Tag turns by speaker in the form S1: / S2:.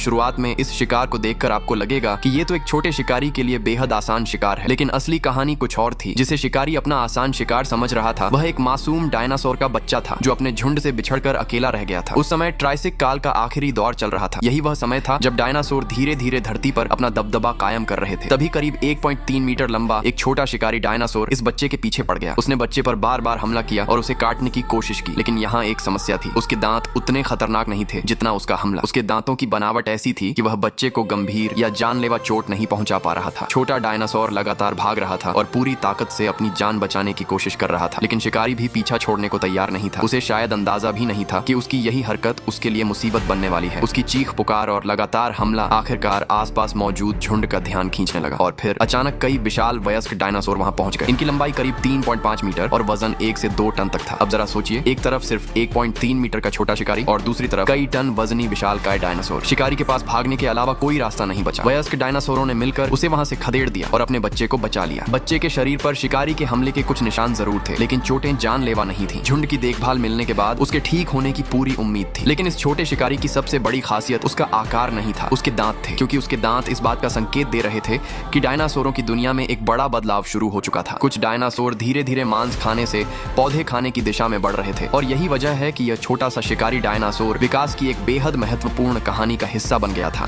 S1: शुरुआत में इस शिकार को देखकर आपको लगेगा कि ये तो एक छोटे शिकारी के लिए बेहद आसान शिकार है, लेकिन असली कहानी कुछ और थी। जिसे शिकारी अपना आसान शिकार समझ रहा था वह एक मासूम डायनासोर का बच्चा था जो अपने झुंड से बिछड़कर अकेला रह गया था। उस समय ट्राइसिक काल का आखिरी दौर चल रहा था। यही वह समय था जब डायनासोर धीरे धीरे धरती पर अपना दबदबा कायम कर रहे थे। तभी करीब 1.3 मीटर लंबा एक छोटा शिकारी डायनासोर इस बच्चे के पीछे पड़ गया। उसने बच्चे पर बार बार हमला किया और उसे काटने की कोशिश की, लेकिन यहाँ एक समस्या थी। उसके दांत उतने खतरनाक नहीं थे जितना उसका हमला। उसके दांतों की बनावट ऐसी थी कि वह बच्चे को गंभीर या जानलेवा चोट नहीं पहुंचा पा रहा था। छोटा डायनासोर लगातार भाग रहा था और पूरी ताकत से अपनी जान बचाने की कोशिश कर रहा था, लेकिन शिकारी भी पीछा छोड़ने को तैयार नहीं था। उसे शायद अंदाजा भी नहीं था कि उसकी यही हरकत उसके लिए मुसीबत बनने वाली है। उसकी चीख पुकार और लगातार हमला आखिरकार आसपास मौजूद झुंड का ध्यान खींचने लगा और फिर अचानक कई विशाल वयस्क डायनासोर वहां पहुंच गए। इनकी लंबाई करीब 3.5 मीटर और वजन 1 से 2 टन तक था। अब जरा सोचिए, एक तरफ सिर्फ 1.3 मीटर का छोटा शिकारी और दूसरी तरफ कई टन वजनी विशालकाय डायनासोर। शिकारी के पास भागने के अलावा कोई रास्ता नहीं बचा। वयस्क डायनासोरों ने मिलकर उसे वहां से खदेड़ दिया और अपने बच्चे को बचा लिया। बच्चे के शरीर पर शिकारी के हमले के कुछ निशान जरूर थे, लेकिन चोटें जानलेवा नहीं थी। झुंड की देखभाल मिलने के बाद उसके ठीक होने की पूरी उम्मीद थी। लेकिन इस छोटे शिकारी की सबसे बड़ी खासियत उसका आकार नहीं था, उसके दांत थे, क्योंकि उसके दांत इस बात का संकेत दे रहे थे कि डायनासोरों की दुनिया में एक बड़ा बदलाव शुरू हो चुका था। कुछ डायनासोर धीरे धीरे मांस खाने से पौधे खाने की दिशा में बढ़ रहे थे और यही वजह है कि यह छोटा सा शिकारी डायनासोर विकास की एक बेहद महत्वपूर्ण कहानी का हिस्सा बन गया था।